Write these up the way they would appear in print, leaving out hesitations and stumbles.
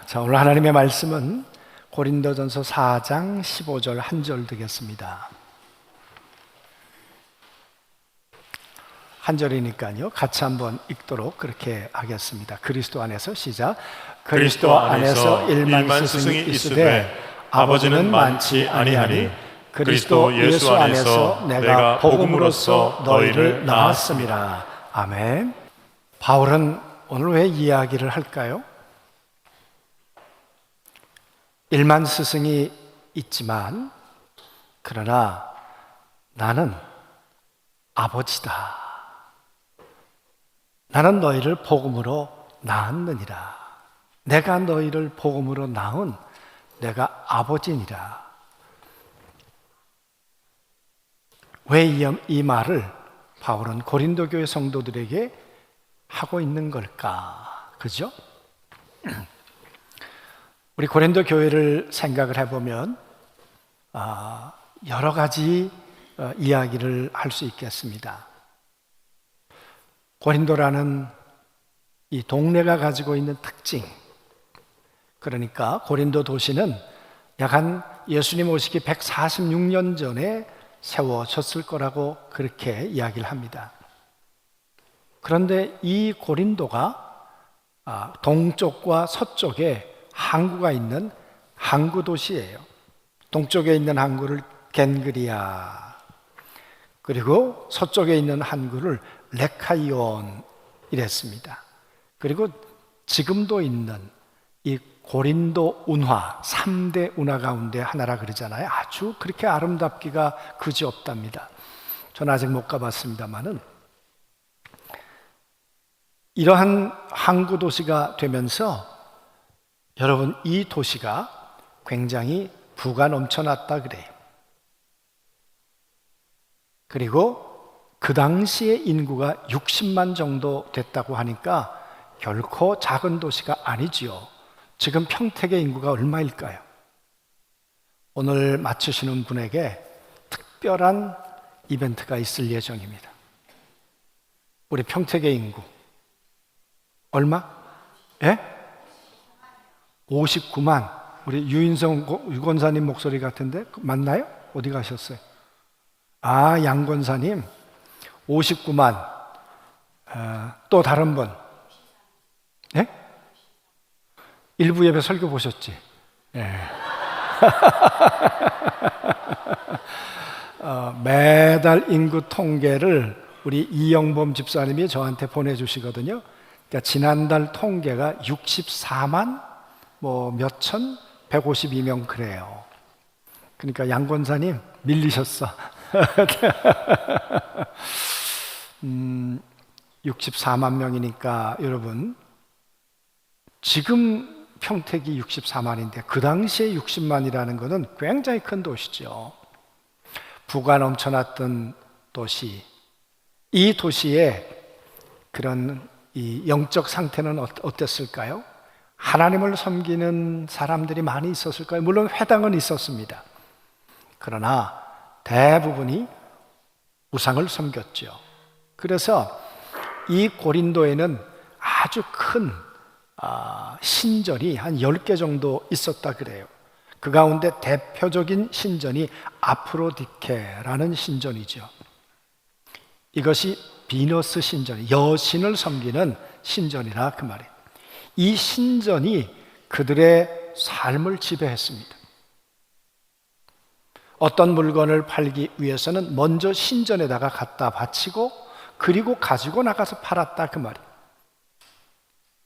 자, 오늘 하나님의 말씀은 고린도전서 4장 15절 한 절 되겠습니다. 한 절이니까요, 같이 한번 읽도록 그렇게 하겠습니다. 그리스도 안에서 시작. 그리스도 안에서 일만 스승이 있으되 아버지는 많지 아니하니 그리스도 예수 안에서 내가 복음으로써 너희를 낳았음이라. 아멘. 바울은 오늘 왜 이야기를 할까요? 일만 스승이 있지만 그러나 나는 아버지다. 나는 너희를 복음으로 낳았느니라. 내가 너희를 복음으로 낳은 내가 아버지니라. 왜 이 말을 바울은 고린도 교회 성도들에게 하고 있는 걸까? 그죠? 우리 고린도 교회를 생각을 해보면 여러 가지 이야기를 할 수 있겠습니다. 고린도라는 이 동네가 가지고 있는 특징, 그러니까 고린도 도시는 약 한 예수님 오시기 146년 전에 세워졌을 거라고 그렇게 이야기를 합니다. 그런데 이 고린도가 동쪽과 서쪽에 항구가 있는 항구 도시예요. 동쪽에 있는 항구를 겐그리아, 그리고 서쪽에 있는 항구를 레카이온 이랬습니다. 그리고 지금도 있는 이 고린도 운하, 3대 운하 가운데 하나라 그러잖아요. 아주 그렇게 아름답기가 그지없답니다. 저는 아직 못 가봤습니다만은 이러한 항구 도시가 되면서 여러분, 이 도시가 굉장히 부가 넘쳐났다 그래요. 그리고 그 당시에 인구가 60만 정도 됐다고 하니까 결코 작은 도시가 아니지요. 지금 평택의 인구가 얼마일까요? 오늘 맞추시는 분에게 특별한 이벤트가 있을 예정입니다. 우리 평택의 인구 얼마? 예? 59만. 우리 유인성 유권사님 목소리 같은데 맞나요? 어디 가셨어요? 양 권사님 59만. 또 다른 분? 네? 일부 예배 설교 보셨지? 네. 매달 인구 통계를 우리 이영범 집사님이 저한테 보내주시거든요. 그러니까 지난달 통계가 64만 몇천 152명 그래요. 그러니까 양 권사님 밀리셨어. 64만 명이니까 여러분, 지금 평택이 64만인데 그 당시에 60만이라는 것은 굉장히 큰 도시죠. 부가 넘쳐났던 도시. 이 도시의 그런 이 영적 상태는 어땠을까요? 하나님을 섬기는 사람들이 많이 있었을까요? 물론 회당은 있었습니다. 그러나 대부분이 우상을 섬겼죠. 그래서 이 고린도에는 아주 큰 신전이 한 10개 정도 있었다 그래요. 그 가운데 대표적인 신전이 아프로디케라는 신전이죠. 이것이 비너스 신전, 여신을 섬기는 신전이라 그 말이에요. 이 신전이 그들의 삶을 지배했습니다. 어떤 물건을 팔기 위해서는 먼저 신전에다가 갖다 바치고 그리고 가지고 나가서 팔았다 그 말이에요.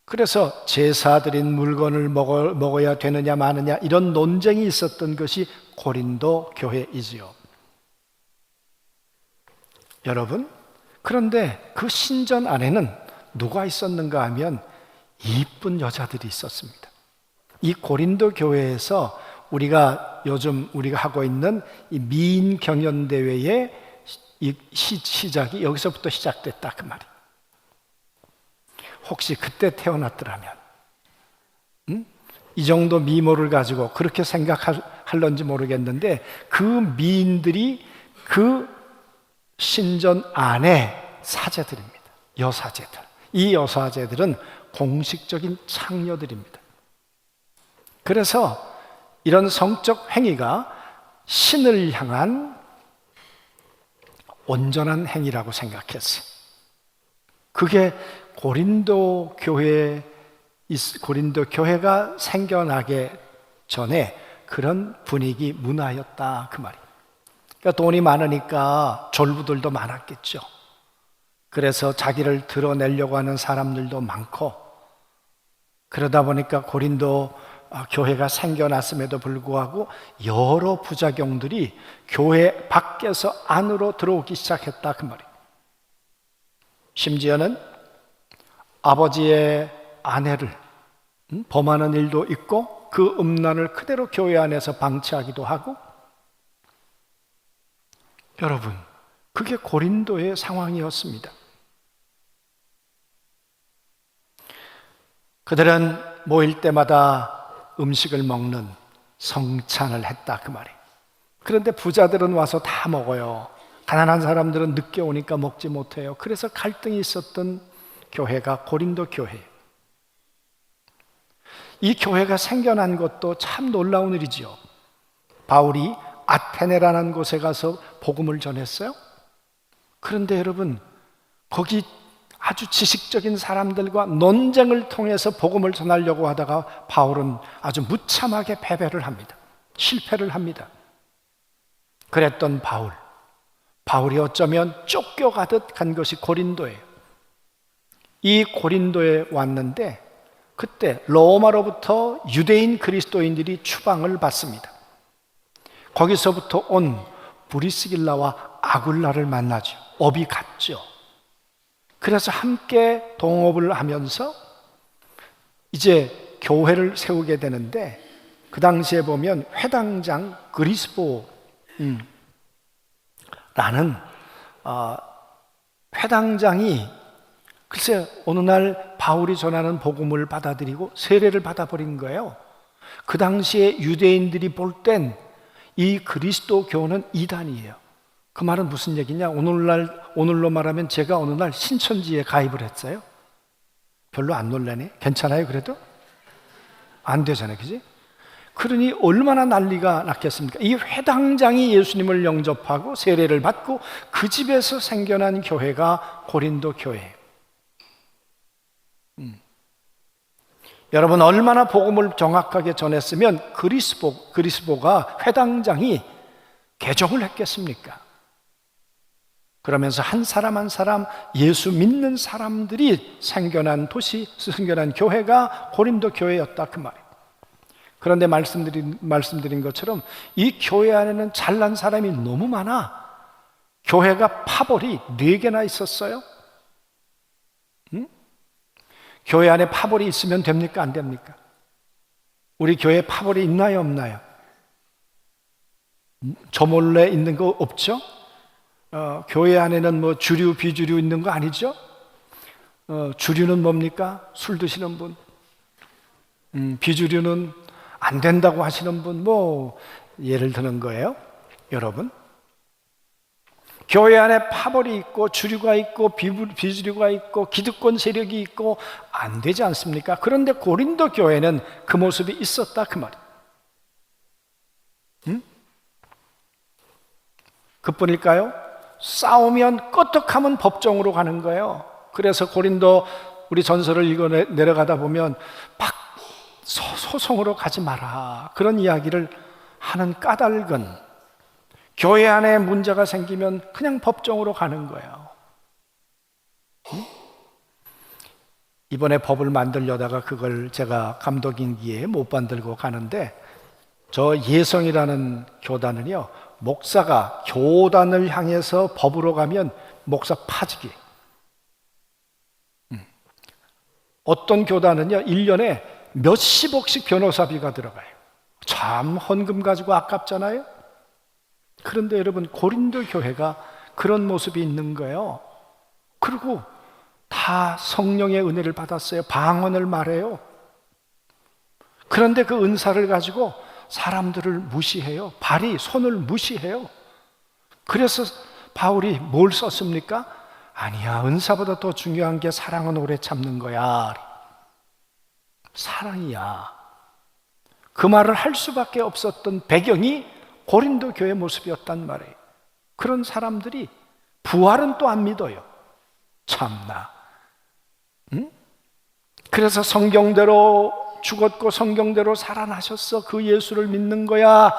그래서 제사 드린 물건을 먹어야 되느냐 마느냐 이런 논쟁이 있었던 것이 고린도 교회이지요. 여러분, 그런데 그 신전 안에는 누가 있었는가 하면 이쁜 여자들이 있었습니다. 이 고린도 교회에서 우리가 요즘 하고 있는 이 미인 경연 대회의 시작이 여기서부터 시작됐다 그 말이에요. 혹시 그때 태어났더라면 이 정도 미모를 가지고 그렇게 생각할런지 모르겠는데 그 미인들이 그 신전 안에 사제들입니다. 여사제들. 이 여사제들은 공식적인 창녀들입니다. 그래서 이런 성적 행위가 신을 향한 온전한 행위라고 생각했어요. 그게 고린도 교회가 생겨나기 전에 그런 분위기, 문화였다, 그 말이에요. 그러니까 돈이 많으니까 졸부들도 많았겠죠. 그래서 자기를 드러내려고 하는 사람들도 많고, 그러다 보니까 고린도 교회가 생겨났음에도 불구하고 여러 부작용들이 교회 밖에서 안으로 들어오기 시작했다, 그 말이에요. 심지어는 아버지의 아내를 범하는 일도 있고, 그 음란을 그대로 교회 안에서 방치하기도 하고. 여러분, 그게 고린도의 상황이었습니다. 그들은 모일 때마다 음식을 먹는 성찬을 했다, 그 말이에요. 그런데 부자들은 와서 다 먹어요. 가난한 사람들은 늦게 오니까 먹지 못해요. 그래서 갈등이 있었던 교회가 고린도 교회예요. 이 교회가 생겨난 것도 참 놀라운 일이지요. 바울이 아테네라는 곳에 가서 복음을 전했어요. 그런데 여러분, 거기 아주 지식적인 사람들과 논쟁을 통해서 복음을 전하려고 하다가 바울은 아주 무참하게 패배를 합니다. 실패를 합니다. 그랬던 바울이 어쩌면 쫓겨가듯 간 것이 고린도예요. 이 고린도에 왔는데 그때 로마로부터 유대인 그리스도인들이 추방을 받습니다. 거기서부터 온 브리스길라와 아굴라를 만나죠. 업이 같죠. 그래서 함께 동업을 하면서 이제 교회를 세우게 되는데, 그 당시에 보면 회당장 그리스보라는 회당장이 글쎄 어느 날 바울이 전하는 복음을 받아들이고 세례를 받아버린 거예요. 그 당시에 유대인들이 볼 땐 이 그리스도 교는 이단이에요. 그 말은 무슨 얘기냐? 오늘로 말하면 제가 어느 날 신천지에 가입을 했어요. 별로 안 놀라네? 괜찮아요 그래도? 안 되잖아요, 그지? 그러니 얼마나 난리가 났겠습니까? 이 회당장이 예수님을 영접하고 세례를 받고 그 집에서 생겨난 교회가 고린도 교회예요. 여러분, 얼마나 복음을 정확하게 전했으면 그리스보가 회당장이 개종을 했겠습니까? 그러면서 한 사람 한 사람 예수 믿는 사람들이 생겨난 교회가 고린도 교회였다, 그 말이에요. 그런데 말씀드린 것처럼 이 교회 안에는 잘난 사람이 너무 많아. 교회가 파벌이 4개나 있었어요. 교회 안에 파벌이 있으면 됩니까? 안 됩니까? 우리 교회에 파벌이 있나요? 없나요? 저 몰래 있는 거 없죠? 교회 안에는 뭐 주류, 비주류 있는 거 아니죠? 주류는 뭡니까? 술 드시는 분. 비주류는 안 된다고 하시는 분, 뭐 예를 드는 거예요. 여러분, 교회 안에 파벌이 있고 주류가 있고 비주류가 있고 기득권 세력이 있고 안 되지 않습니까? 그런데 고린도 교회는 그 모습이 있었다, 그 말이에요. 그뿐일까요? 싸우면 끄떡하면 법정으로 가는 거예요. 그래서 고린도 우리 전설을 읽어 내려가다 보면 막 소송으로 가지 마라, 그런 이야기를 하는 까닭은 교회 안에 문제가 생기면 그냥 법정으로 가는 거예요. 이번에 법을 만들려다가 그걸 제가 감독인기에 못 만들고 가는데, 저 예성이라는 교단은요, 목사가 교단을 향해서 법으로 가면 목사 파직이. 어떤 교단은요 1년에 몇십억씩 변호사비가 들어가요. 참 헌금 가지고 아깝잖아요. 그런데 여러분, 고린도 교회가 그런 모습이 있는 거예요. 그리고 다 성령의 은혜를 받았어요. 방언을 말해요. 그런데 그 은사를 가지고 사람들을 무시해요. 손을 무시해요. 그래서 바울이 뭘 썼습니까? 아니야, 은사보다 더 중요한 게 사랑은 오래 참는 거야. 사랑이야. 그 말을 할 수밖에 없었던 배경이 고린도 교회 모습이었단 말이에요. 그런 사람들이 부활은 또 안 믿어요. 참나. 응? 그래서 성경대로 죽었고 성경대로 살아나셨어. 그 예수를 믿는 거야.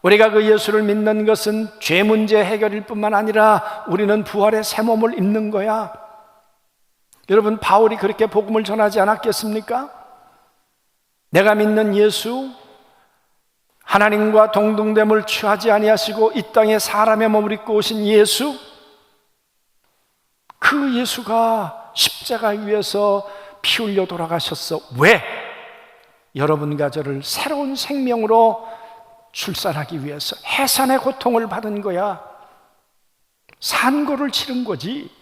우리가 그 예수를 믿는 것은 죄 문제 해결일 뿐만 아니라 우리는 부활의 새 몸을 입는 거야. 여러분, 바울이 그렇게 복음을 전하지 않았겠습니까? 내가 믿는 예수, 하나님과 동등됨을 취하지 아니하시고 이 땅에 사람의 몸을 입고 오신 예수, 그 예수가 십자가 위에서 피 흘려 돌아가셨어. 왜? 여러분과 저를 새로운 생명으로 출산하기 위해서 해산의 고통을 받은 거야. 산고를 치른 거지.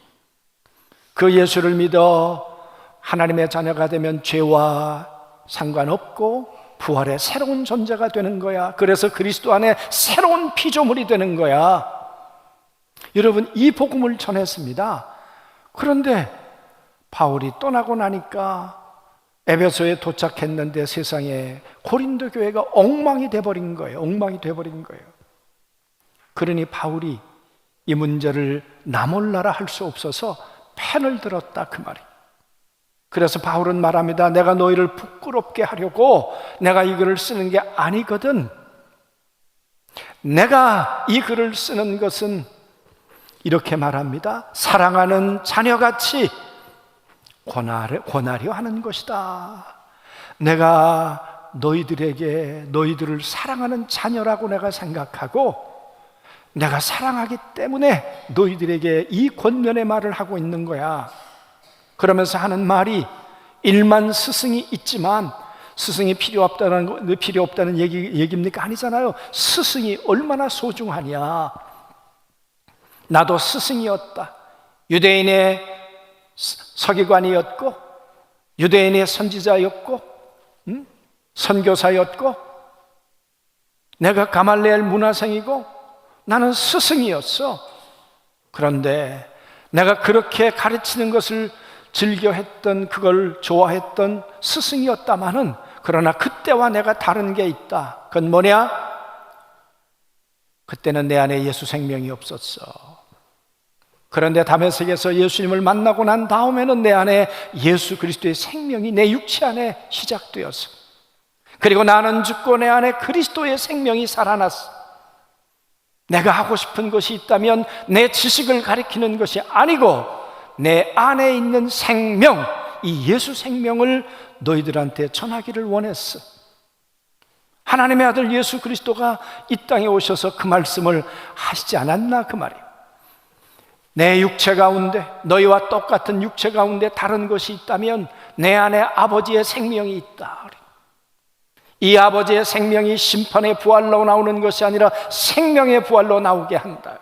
그 예수를 믿어 하나님의 자녀가 되면 죄와 상관없고 부활의 새로운 존재가 되는 거야. 그래서 그리스도 안에 새로운 피조물이 되는 거야. 여러분, 이 복음을 전했습니다. 그런데 바울이 떠나고 나니까 에베소에 도착했는데 세상에 고린도 교회가 엉망이 돼버린 거예요. 엉망이 돼버린 거예요. 그러니 바울이 이 문제를 나 몰라라 할 수 없어서 펜을 들었다, 그 말이에요. 그래서 바울은 말합니다. 내가 너희를 부끄럽게 하려고 내가 이 글을 쓰는 게 아니거든. 내가 이 글을 쓰는 것은 이렇게 말합니다. 사랑하는 자녀같이 권하려 하는 것이다. 내가 너희들을 사랑하는 자녀라고 내가 생각하고 내가 사랑하기 때문에 너희들에게 이 권면의 말을 하고 있는 거야. 그러면서 하는 말이 일만 스승이 있지만 스승이 필요 없다는 얘기입니까? 아니잖아요. 스승이 얼마나 소중하냐. 나도 스승이었다. 유대인의 서기관이었고 유대인의 선지자였고 선교사였고 내가 가말레엘 문화생이고 나는 스승이었어. 그런데 내가 그렇게 가르치는 것을 즐겨했던, 그걸 좋아했던 스승이었다마는 그러나 그때와 내가 다른 게 있다. 그건 뭐냐? 그때는 내 안에 예수 생명이 없었어. 그런데 다메섹에서 예수님을 만나고 난 다음에는 내 안에 예수 그리스도의 생명이 내 육체 안에 시작되었어. 그리고 나는 죽고 내 안에 그리스도의 생명이 살아났어. 내가 하고 싶은 것이 있다면 내 지식을 가리키는 것이 아니고 내 안에 있는 생명, 이 예수 생명을 너희들한테 전하기를 원했어. 하나님의 아들 예수 그리스도가 이 땅에 오셔서 그 말씀을 하시지 않았나, 그 말이에요. 내 육체 가운데, 너희와 똑같은 육체 가운데 다른 것이 있다면 내 안에 아버지의 생명이 있다. 이 아버지의 생명이 심판의 부활로 나오는 것이 아니라 생명의 부활로 나오게 한다.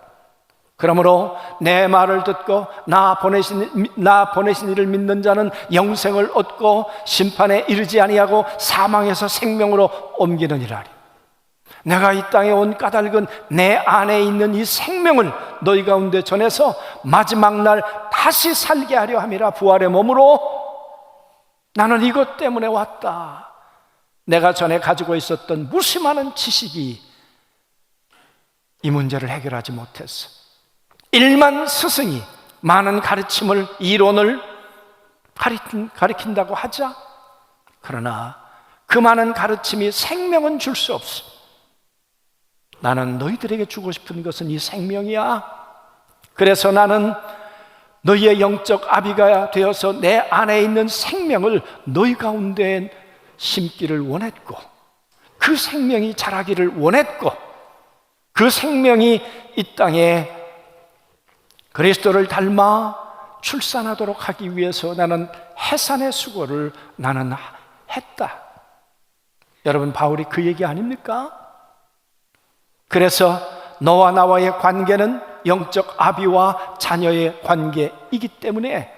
그러므로 내 말을 듣고 나 보내신 이를 믿는 자는 영생을 얻고 심판에 이르지 아니하고 사망에서 생명으로 옮기느니라. 내가 이 땅에 온 까닭은 내 안에 있는 이 생명을 너희 가운데 전해서 마지막 날 다시 살게 하려 함이라. 부활의 몸으로 나는 이것 때문에 왔다. 내가 전에 가지고 있었던 무수많은 지식이 이 문제를 해결하지 못했어. 일만 스승이 많은 가르침을, 이론을 가르친다고 하자. 그러나 그 많은 가르침이 생명은 줄 수 없어. 나는 너희들에게 주고 싶은 것은 이 생명이야. 그래서 나는 너희의 영적 아비가 되어서 내 안에 있는 생명을 너희 가운데 심기를 원했고, 그 생명이 자라기를 원했고, 그 생명이 이 땅에 그리스도를 닮아 출산하도록 하기 위해서 나는 해산의 수고를 나는 했다. 여러분, 바울이 그 얘기 아닙니까? 그래서 너와 나와의 관계는 영적 아비와 자녀의 관계이기 때문에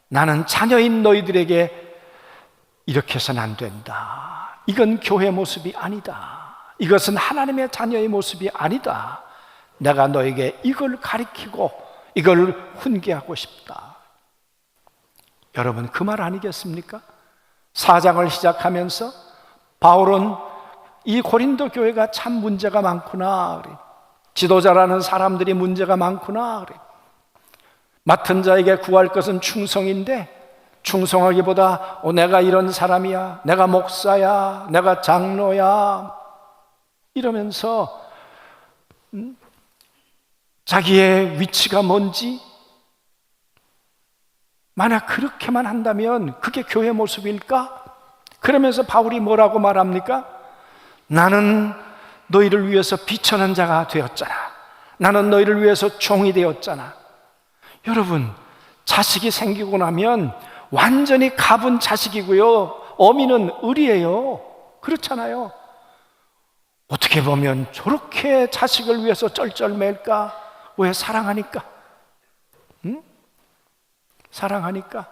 나는 자녀인 너희들에게 이렇게 해서는 안 된다. 이건 교회 모습이 아니다. 이것은 하나님의 자녀의 모습이 아니다. 내가 너에게 이걸 가리키고 이걸 훈계하고 싶다. 여러분, 그 말 아니겠습니까? 4장을 시작하면서 바울은 이 고린도 교회가 참 문제가 많구나 그래. 지도자라는 사람들이 문제가 많구나 그래. 맡은 자에게 구할 것은 충성인데 충성하기보다 내가 이런 사람이야, 내가 목사야, 내가 장로야 이러면서 자기의 위치가 뭔지, 만약 그렇게만 한다면 그게 교회 모습일까? 그러면서 바울이 뭐라고 말합니까? 나는 너희를 위해서 비천한 자가 되었잖아. 나는 너희를 위해서 종이 되었잖아. 여러분, 자식이 생기고 나면 완전히 가분 자식이고요, 어미는 을이에요. 그렇잖아요. 어떻게 보면 저렇게 자식을 위해서 쩔쩔맬까? 왜? 사랑하니까. 응? 사랑하니까.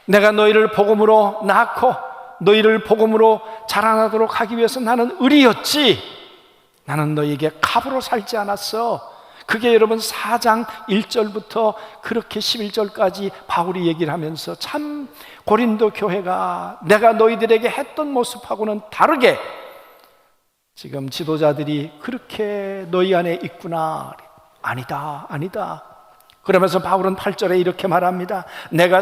내가 너희를 복음으로 낳고 너희를 복음으로 자라나도록 하기 위해서 나는 을이었지, 나는 너희에게 갑으로 살지 않았어. 그게 여러분 4장 1절부터 그렇게 11절까지 바울이 얘기를 하면서 참 고린도 교회가 내가 너희들에게 했던 모습하고는 다르게 지금 지도자들이 그렇게 너희 안에 있구나. 아니다, 아니다. 그러면서 바울은 8절에 이렇게 말합니다. 내가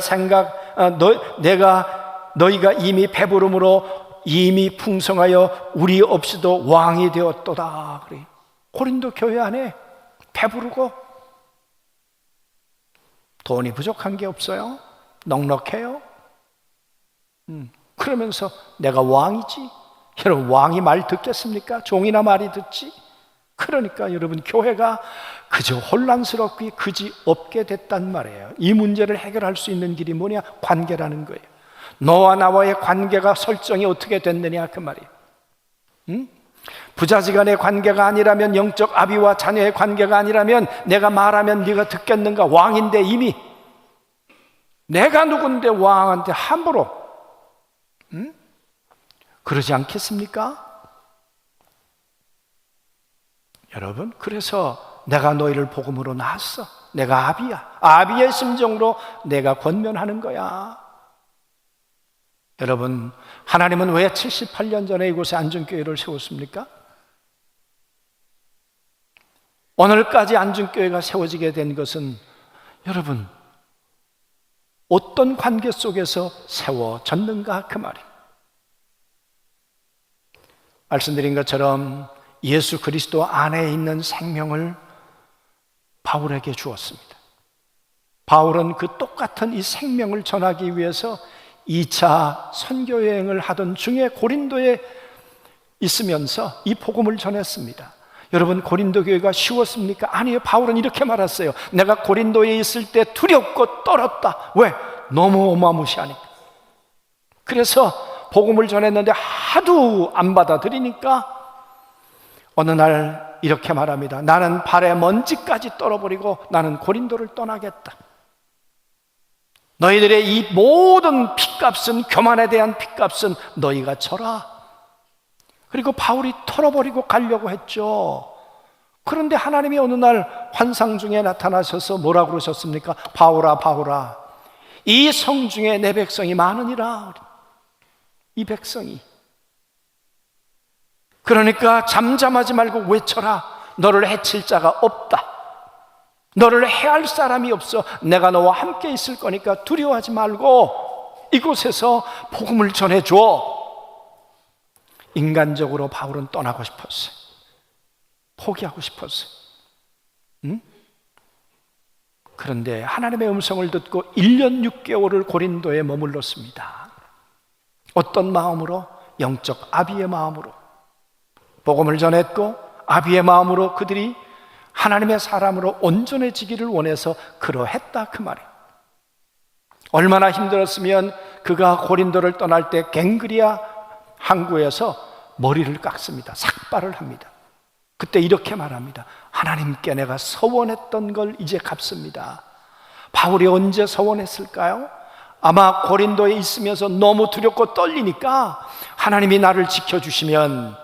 너희가 이미 배부름으로 이미 풍성하여 우리 없이도 왕이 되었도다. 그래. 고린도 교회 안에 배부르고 돈이 부족한 게 없어요. 넉넉해요. 그러면서 내가 왕이지. 여러분, 왕이 말 듣겠습니까? 종이나 말이 듣지. 그러니까 여러분, 교회가 그저 혼란스럽고 그지 없게 됐단 말이에요. 이 문제를 해결할 수 있는 길이 뭐냐? 관계라는 거예요. 너와 나와의 관계가 설정이 어떻게 됐느냐 그 말이에요. 부자지간의 관계가 아니라면, 영적 아비와 자녀의 관계가 아니라면 내가 말하면 네가 듣겠는가? 왕인데 이미 내가 누군데 왕한테 함부로 그러지 않겠습니까? 여러분, 그래서 내가 너희를 복음으로 낳았어. 내가 아비야. 아비의 심정으로 내가 권면하는 거야. 여러분, 하나님은 왜 78년 전에 이곳에 안중교회를 세웠습니까? 오늘까지 안중교회가 세워지게 된 것은 여러분 어떤 관계 속에서 세워졌는가 그 말이에요. 말씀드린 것처럼 예수 그리스도 안에 있는 생명을 바울에게 주었습니다. 바울은 그 똑같은 이 생명을 전하기 위해서 2차 선교 여행을 하던 중에 고린도에 있으면서 이 복음을 전했습니다. 여러분, 고린도 교회가 쉬웠습니까? 아니요. 바울은 이렇게 말했어요. 내가 고린도에 있을 때 두렵고 떨었다. 왜? 너무 어마무시하니까. 그래서 복음을 전했는데 하도 안 받아들이니까 어느 날 이렇게 말합니다. 나는 발에 먼지까지 떨어버리고 나는 고린도를 떠나겠다. 너희들의 이 모든 핏값은, 교만에 대한 핏값은 너희가 져라. 그리고 바울이 털어버리고 가려고 했죠. 그런데 하나님이 어느 날 환상 중에 나타나셔서 뭐라고 그러셨습니까? 바울아, 바울아, 이 성 중에 내 백성이 많으니라. 이 백성이. 그러니까 잠잠하지 말고 외쳐라. 너를 해칠 자가 없다. 너를 해할 사람이 없어. 내가 너와 함께 있을 거니까 두려워하지 말고 이곳에서 복음을 전해줘. 인간적으로 바울은 떠나고 싶었어요. 포기하고 싶었어요. 그런데 하나님의 음성을 듣고 1년 6개월을 고린도에 머물렀습니다. 어떤 마음으로? 영적 아비의 마음으로. 복음을 전했고 아비의 마음으로 그들이 하나님의 사람으로 온전해지기를 원해서 그러했다 그 말이에요. 얼마나 힘들었으면 그가 고린도를 떠날 때 갱그리아 항구에서 머리를 깎습니다. 삭발을 합니다. 그때 이렇게 말합니다. 하나님께 내가 서원했던 걸 이제 갚습니다. 바울이 언제 서원했을까요? 아마 고린도에 있으면서 너무 두렵고 떨리니까 하나님이 나를 지켜주시면,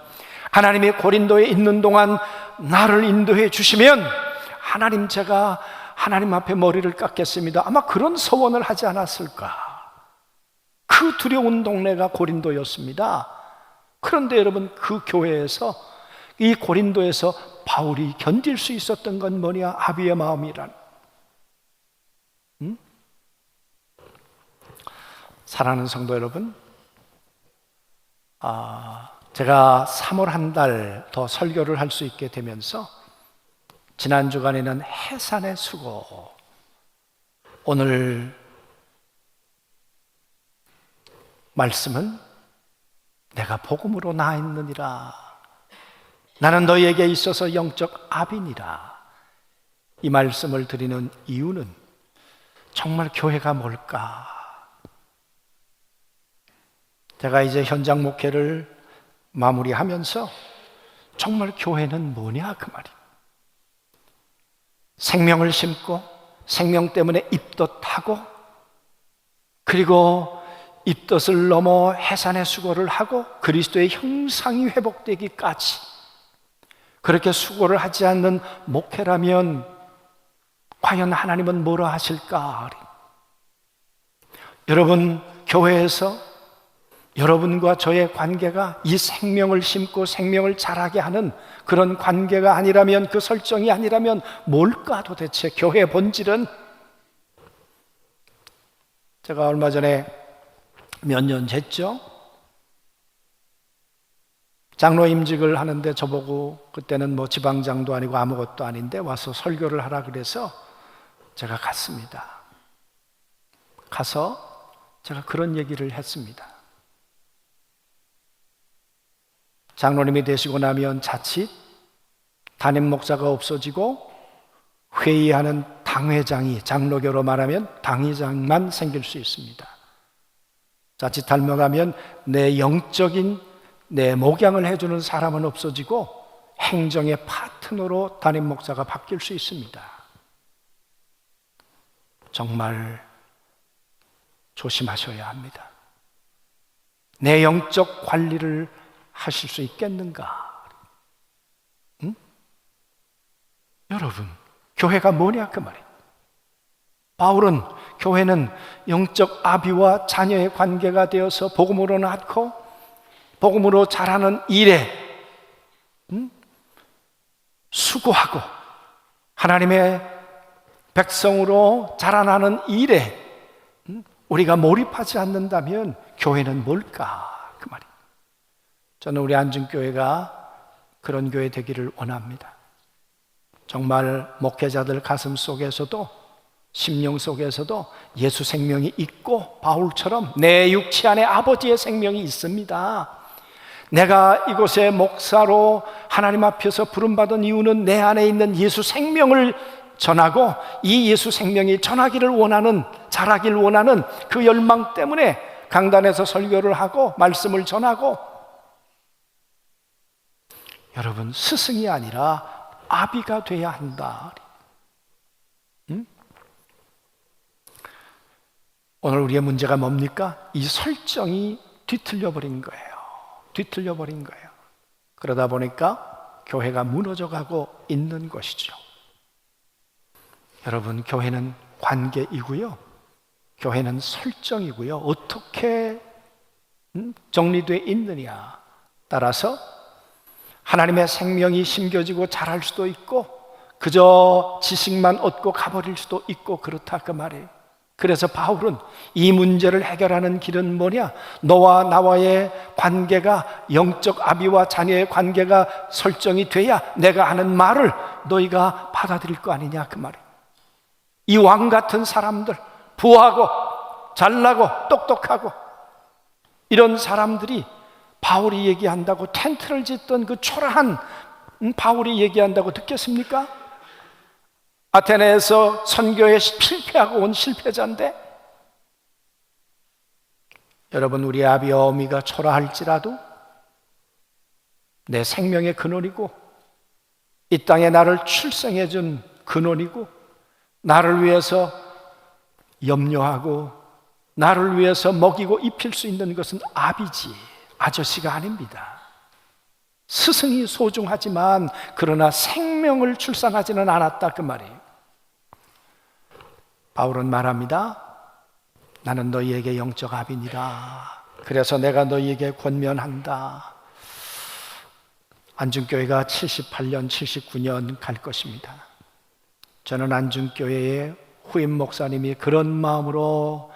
하나님이 고린도에 있는 동안 나를 인도해 주시면 하나님, 제가 하나님 앞에 머리를 깎겠습니다. 아마 그런 서원을 하지 않았을까. 그 두려운 동네가 고린도였습니다. 그런데 여러분, 그 교회에서, 이 고린도에서 바울이 견딜 수 있었던 건 뭐냐? 아비의 마음이란. 사랑하는 성도 여러분, 제가 3월 한 달 더 설교를 할 수 있게 되면서 지난 주간에는 해산의 수고, 오늘 말씀은 내가 복음으로 나 있느니라, 나는 너희에게 있어서 영적 아비니라, 이 말씀을 드리는 이유는 정말 교회가 뭘까? 제가 이제 현장 목회를 마무리하면서 정말 교회는 뭐냐 그 말이에요. 생명을 심고 생명 때문에 입덧하고, 그리고 입덧을 넘어 해산의 수고를 하고 그리스도의 형상이 회복되기까지, 그렇게 수고를 하지 않는 목회라면 과연 하나님은 뭐라 하실까? 여러분, 교회에서 여러분과 저의 관계가 이 생명을 심고 생명을 자라게 하는 그런 관계가 아니라면, 그 설정이 아니라면 뭘까 도대체? 교회의 본질은? 제가 얼마 전에, 몇 년 됐죠? 장로 임직을 하는데 저보고, 그때는 뭐 지방장도 아니고 아무것도 아닌데 와서 설교를 하라 그래서 제가 갔습니다. 가서 제가 그런 얘기를 했습니다. 장로님이 되시고 나면 자칫 담임 목사가 없어지고 회의하는 당회장이, 장로교로 말하면 당회장만 생길 수 있습니다. 자칫 닮아가면 내 영적인 내 목양을 해주는 사람은 없어지고 행정의 파트너로 담임 목사가 바뀔 수 있습니다. 정말 조심하셔야 합니다. 내 영적 관리를 하실 수 있겠는가? 응? 여러분, 교회가 뭐냐 그 말이에요. 바울은 교회는 영적 아비와 자녀의 관계가 되어서 복음으로 낳고 복음으로 자라는 일에 수고하고 하나님의 백성으로 자라나는 일에 우리가 몰입하지 않는다면 교회는 뭘까 그 말이에요. 저는 우리 안중교회가 그런 교회 되기를 원합니다. 정말 목회자들 가슴 속에서도, 심령 속에서도 예수 생명이 있고 바울처럼 내 육체 안에 아버지의 생명이 있습니다. 내가 이곳의 목사로 하나님 앞에서 부름받은 이유는 내 안에 있는 예수 생명을 전하고, 이 예수 생명이 전하기를 원하는, 자라기를 원하는 그 열망 때문에 강단에서 설교를 하고 말씀을 전하고, 여러분, 스승이 아니라 아비가 돼야 한다. 오늘 우리의 문제가 뭡니까? 이 설정이 뒤틀려 버린 거예요. 뒤틀려 버린 거예요. 그러다 보니까 교회가 무너져 가고 있는 것이죠. 여러분, 교회는 관계이고요, 교회는 설정이고요, 어떻게 정리되어 있느냐 따라서 하나님의 생명이 심겨지고 자랄 수도 있고 그저 지식만 얻고 가버릴 수도 있고 그렇다 그 말이에요. 그래서 바울은 이 문제를 해결하는 길은 뭐냐? 너와 나와의 관계가, 영적 아비와 자녀의 관계가 설정이 돼야 내가 하는 말을 너희가 받아들일 거 아니냐 그 말이에요. 이 왕 같은 사람들, 부하고 잘나고 똑똑하고 이런 사람들이 바울이 얘기한다고 텐트를 짓던 그 초라한 바울이 얘기한다고 듣겠습니까? 아테네에서 선교에 실패하고 온 실패자인데, 여러분, 우리 아비와 어미가 초라할지라도 내 생명의 근원이고 이 땅에 나를 출생해 준 근원이고 나를 위해서 염려하고 나를 위해서 먹이고 입힐 수 있는 것은 아비지, 아저씨가 아닙니다. 스승이 소중하지만 그러나 생명을 출산하지는 않았다 그 말이에요. 바울은 말합니다. 나는 너희에게 영적 아비니라. 그래서 내가 너희에게 권면한다. 안중교회가 78년, 79년 갈 것입니다. 저는 안중교회의 후임 목사님이 그런 마음으로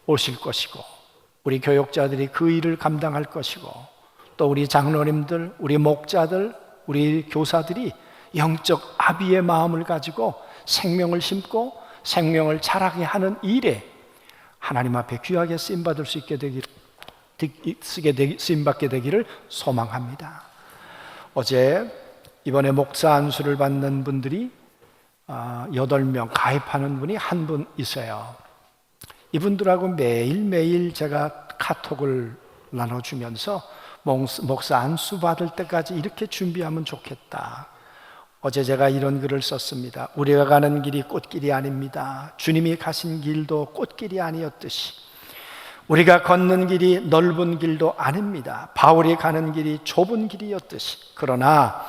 오실 것이고, 우리 교역자들이 그 일을 감당할 것이고, 또 우리 장로님들, 우리 목자들, 우리 교사들이 영적 아비의 마음을 가지고 생명을 심고 생명을 자라게 하는 일에 하나님 앞에 귀하게 쓰임받을 수 있게 쓰임받게 되기를 소망합니다. 어제 이번에 목사 안수를 받는 분들이 8명 가입하는 분이 한 분 있어요. 이분들하고 매일매일 제가 카톡을 나눠주면서 목사 안수 받을 때까지 이렇게 준비하면 좋겠다. 어제 제가 이런 글을 썼습니다. 우리가 가는 길이 꽃길이 아닙니다. 주님이 가신 길도 꽃길이 아니었듯이 우리가 걷는 길이 넓은 길도 아닙니다. 바울이 가는 길이 좁은 길이었듯이, 그러나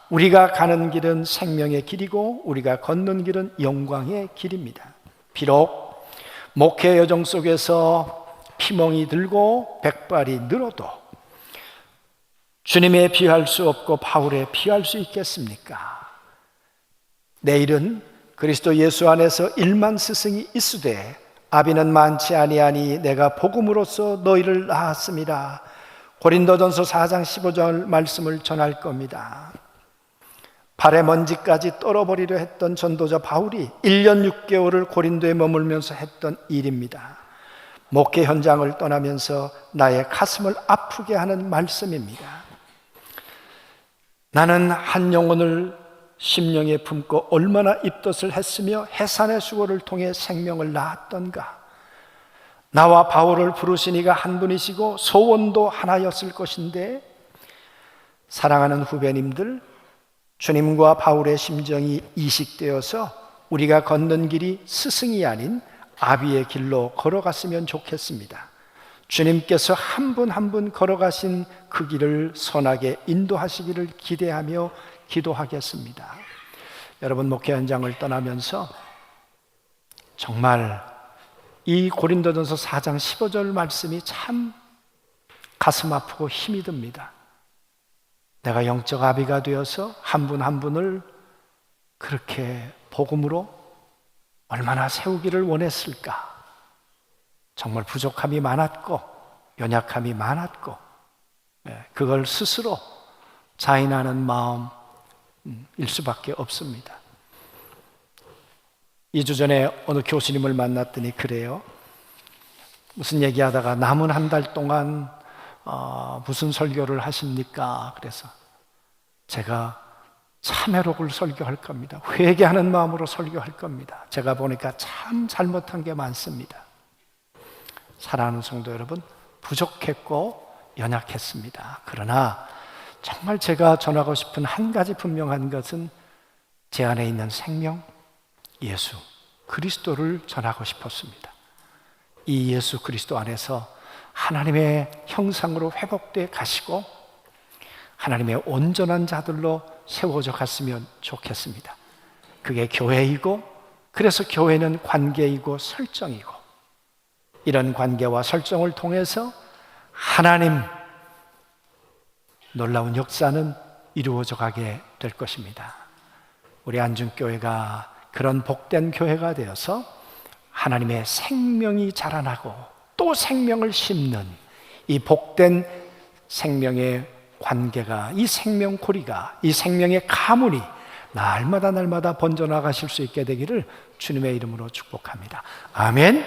우리가 가는 길은 생명의 길이고 우리가 걷는 길은 영광의 길입니다. 비록 목회 여정 속에서 피멍이 들고 백발이 늘어도 주님에 비할 수 없고 바울에 비할 수 있겠습니까? 내일은 그리스도 예수 안에서 1만 스승이 있으되 아비는 많지 아니하니 내가 복음으로써 너희를 낳았습니다. 고린도전서 4장 15절 말씀을 전할 겁니다. 발에 먼지까지 떨어버리려 했던 전도자 바울이 1년 6개월을 고린도에 머물면서 했던 일입니다. 목회 현장을 떠나면서 나의 가슴을 아프게 하는 말씀입니다. 나는 한 영혼을 심령에 품고 얼마나 입덧을 했으며 해산의 수고를 통해 생명을 낳았던가. 나와 바울을 부르신 이가 한 분이시고 소원도 하나였을 것인데, 사랑하는 후배님들, 주님과 바울의 심정이 이식되어서 우리가 걷는 길이 스승이 아닌 아비의 길로 걸어갔으면 좋겠습니다. 주님께서 한 분 한 분 걸어가신 그 길을 선하게 인도하시기를 기대하며 기도하겠습니다. 여러분, 목회 현장을 떠나면서 정말 이 고린도전서 4장 15절 말씀이 참 가슴 아프고 힘이 듭니다. 내가 영적 아비가 되어서 한 분 한 분을 그렇게 복음으로 얼마나 세우기를 원했을까. 정말 부족함이 많았고 연약함이 많았고, 그걸 스스로 자인하는 마음일 수밖에 없습니다. 2주 전에 어느 교수님을 만났더니 그래요. 무슨 얘기하다가 남은 한 달 동안 무슨 설교를 하십니까? 그래서 제가 참회록을 설교할 겁니다. 회개하는 마음으로 설교할 겁니다. 제가 보니까 참 잘못한 게 많습니다. 사랑하는 성도 여러분, 부족했고 연약했습니다. 그러나 정말 제가 전하고 싶은 한 가지 분명한 것은 제 안에 있는 생명, 예수 그리스도를 전하고 싶었습니다. 이 예수 그리스도 안에서 하나님의 형상으로 회복돼 가시고 하나님의 온전한 자들로 세워져 갔으면 좋겠습니다. 그게 교회이고, 그래서 교회는 관계이고 설정이고, 이런 관계와 설정을 통해서 하나님 놀라운 역사는 이루어져 가게 될 것입니다. 우리 안중교회가 그런 복된 교회가 되어서 하나님의 생명이 자라나고 또 생명을 심는 이 복된 생명의 관계가, 이 생명고리가, 이 생명의 가문이 날마다 번져나가실 수 있게 되기를 주님의 이름으로 축복합니다. 아멘.